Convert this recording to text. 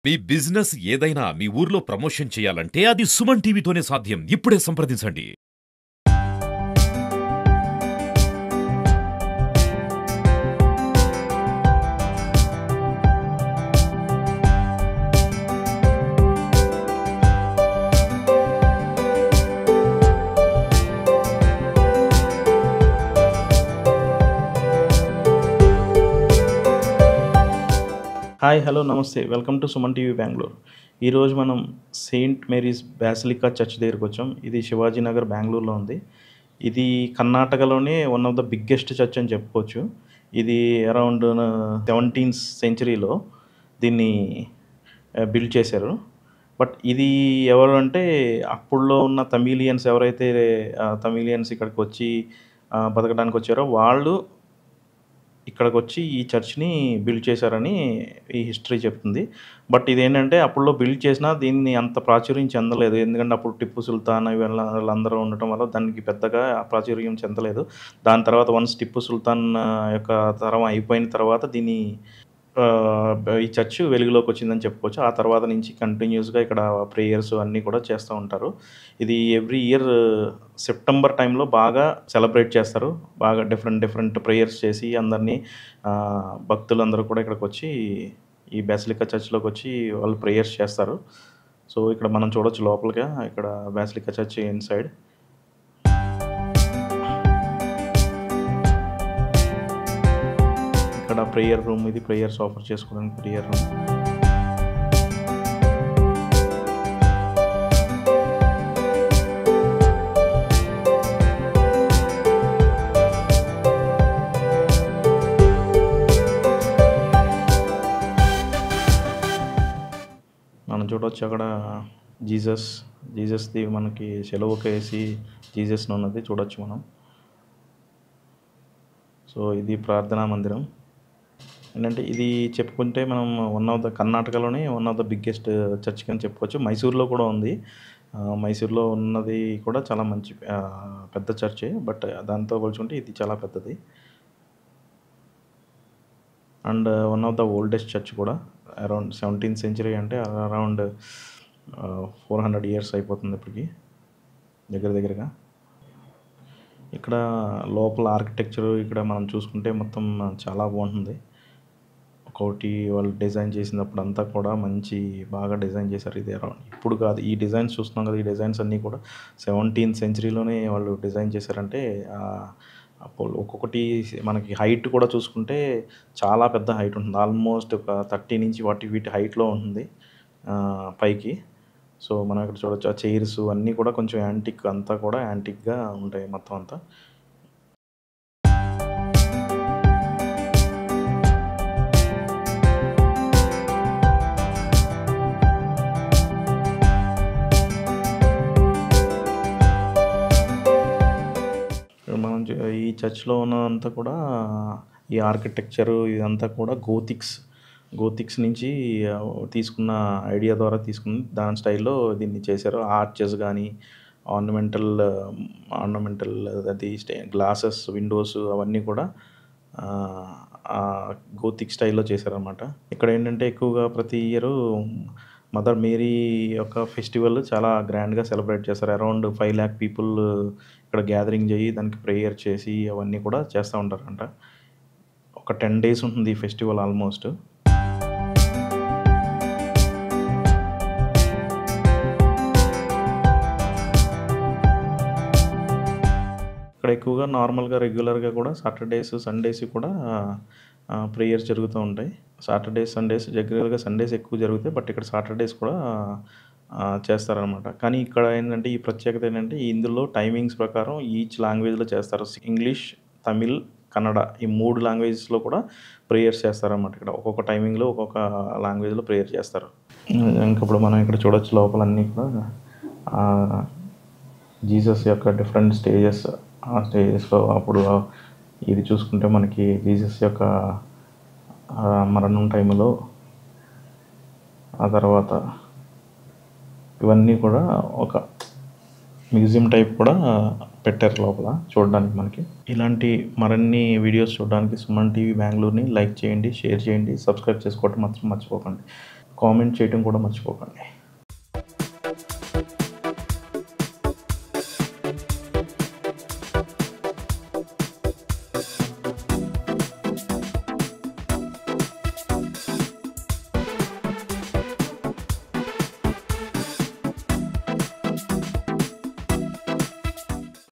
మీ business ఏదైనా మీ ఊర్లో promotion చేయాలంటే అది సుమన్ టీవీతోనే సాధ్యం. ఇప్పుడే సంప్రదించండి. హాయ్ హలో నమస్తే welcome to Suman TV Bengaluru. ఈరోజు మనం సెయింట్ మేరీస్ బాసిలికా చర్చ్ దగ్గరికి వచ్చాం. ఇది శివాజీనగర్ బెంగళూరులో ఉంది. ఇది కర్ణాటకలోనే one of the biggest church అని చెప్పుకోవచ్చు. ఇది అరౌండ్ 17th సెంచరీలో దీన్ని బిల్డ్ చేశారు. బట్ ఇది ఎవరు అంటే అప్పుడులో ఉన్న తమిళియన్స్ ఎవరైతే తమిళియన్స్ ఇక్కడికి వచ్చి బతకడానికి వచ్చారో వాళ్ళు ఇక్కడికి వచ్చి ఈ చర్చ్ని బిల్డ్ చేశారని ఈ హిస్టరీ చెప్తుంది. బట్ ఇదేంటంటే అప్పుడులో బిల్డ్ చేసినా దీన్ని అంత ప్రాచుర్యం చెందలేదు. ఎందుకంటే అప్పుడు టిప్పు సుల్తాన్ వీళ్ళందరూ ఉండటం వల్ల దానికి పెద్దగా ప్రాచుర్యం చెందలేదు. దాని తర్వాత వన్స్ టిప్పు సుల్తాన్ యొక్క తరం అయిపోయిన తర్వాత దీన్ని ఈ చర్చ్ వెలుగులోకి వచ్చిందని చెప్పుకోవచ్చు. ఆ తర్వాత నుంచి కంటిన్యూస్గా ఇక్కడ ప్రేయర్స్ అన్నీ కూడా చేస్తూ ఉంటారు. ఇది ఎవ్రీ ఇయర్ సెప్టెంబర్ టైంలో బాగా సెలబ్రేట్ చేస్తారు. బాగా డిఫరెంట్ ప్రేయర్స్ చేసి అందరినీ భక్తులందరూ కూడా ఇక్కడికి వచ్చి ఈ బాసిలికా చర్చ్లోకి వచ్చి వాళ్ళు ప్రేయర్స్ చేస్తారు. సో ఇక్కడ మనం చూడొచ్చు లోపలిగా ఇక్కడ బాసిలికా చర్చ్ ఇన్సైడ్. ఇక్కడ ప్రేయర్ రూమ్, ఇది ప్రేయర్స్ ఆఫర్ చేసుకోవడానికి ప్రేయర్ రూమ్. మనం చూడవచ్చు అక్కడ జీసస్ది మనకి సెలవుకేసి జీసస్ని ఉన్నది చూడొచ్చు మనం. సో ఇది ప్రార్థనా మందిరం. ఏంటంటే ఇది చెప్పుకుంటే మనం వన్ ఆఫ్ ద కర్ణాటకలోనే one of the biggest church అని చెప్పుకోవచ్చు. మైసూర్లో కూడా ఉంది. మైసూర్లో ఉన్నది కూడా చాలా మంచి పెద్ద చర్చే. బట్ దాంతో పోల్చుకుంటే ఇది చాలా పెద్దది. And one of the oldest church కూడా. అరౌండ్ 17th సెంచరీ అంటే అరౌండ్ 400 years అయిపోతుంది ఇప్పటికి దగ్గరగా. ఇక్కడ లోపల ఆర్కిటెక్చర్ ఇక్కడ మనం చూసుకుంటే మొత్తం చాలా బాగుంటుంది. ఒకటి వాళ్ళు డిజైన్ చేసినప్పుడు అంతా కూడా బాగా డిజైన్ చేశారు. ఇది అరౌండ్ ఇప్పుడు కాదు, ఈ డిజైన్స్ చూస్తున్నాం కదా, ఈ డిజైన్స్ అన్నీ కూడా 17th సెంచరీలోనే వాళ్ళు డిజైన్ చేశారంటే ఒక్కొక్కటి మనకి హైట్ కూడా చూసుకుంటే చాలా పెద్ద హైట్ ఉంటుంది. ఆల్మోస్ట్ ఒక 30 నుంచి 40 feet హైట్లో ఉంటుంది పైకి. సో మనం ఇక్కడ చూడవచ్చు ఆ చైర్స్ అన్నీ కూడా కొంచెం యాంటిక్, అంతా కూడా యాంటిక్గా ఉంటాయి మొత్తం అంతా. మనం ఈ చర్చ్లో ఉన్నదంతా కూడా ఈ ఆర్కిటెక్చరు ఇదంతా కూడా గోతిక్స్ నుంచి తీసుకున్న ఐడియా ద్వారా తీసుకుని దాని స్టైల్లో దీన్ని చేశారు. ఆర్చెస్ కానీ ఆర్నమెంటల్ అది గ్లాసెస్, విండోస్ అవన్నీ కూడా గోతిక్ స్టైల్లో చేశారనమాట. ఇక్కడ ఏంటంటే ఎక్కువగా ప్రతి ఇయరు మదర్ మేరీ యొక్క ఫెస్టివల్ చాలా గ్రాండ్గా సెలబ్రేట్ చేస్తారు. అరౌండ్ 5 lakh people ఇక్కడ గ్యాదరింగ్ చేయి దానికి ప్రేయర్ చేసి అవన్నీ కూడా చేస్తూ ఉంటారంట. ఒక 10 days ఉంటుంది ఈ ఫెస్టివల్ ఆల్మోస్ట్. ఇక్కడ ఎక్కువగా నార్మల్గా రెగ్యులర్గా కూడా సాటర్డేస్, సండేస్ కూడా ప్రేయర్స్ జరుగుతూ ఉంటాయి. సండేస్ రెగ్యులర్గా సండేస్ ఎక్కువ జరుగుతాయి. బట్ ఇక్కడ సాటర్డేస్ కూడా చేస్తారనమాట. కానీ ఇక్కడ ఏంటంటే ఈ ప్రత్యేకత ఏంటంటే ఇందులో టైమింగ్స్ ప్రకారం ఈచ్ లాంగ్వేజ్లో చేస్తారు. ఇంగ్లీష్, తమిళ్, కన్నడ ఈ 3 లాంగ్వేజెస్లో కూడా ప్రేయర్స్ చేస్తారన్నమాట. ఇక్కడ ఒక్కొక్క టైమింగ్లో ఒక్కొక్క లాంగ్వేజ్లో ప్రేయర్ చేస్తారు. ఇంకప్పుడు మనం ఇక్కడ చూడొచ్చు లోపలన్నీ కూడా జీసస్ యొక్క డిఫరెంట్ స్టేజెస్. ఆ స్టేజెస్లో అప్పుడు ఇది చూసుకుంటే మనకి జీసస్ యొక్క మరణం టైంలో, ఆ తర్వాత ఇవన్నీ కూడా ఒక మ్యూజియం టైప్ కూడా పెట్టారు లోపల చూడడానికి మనకి. ఇలాంటి మరిన్ని వీడియోస్ చూడడానికి సుమన్ టీవీ బెంగళూరుని లైక్ చేయండి, షేర్ చేయండి, సబ్స్క్రైబ్ చేసుకోవడం మాత్రం మర్చిపోకండి. కామెంట్ చేయడం కూడా మర్చిపోకండి.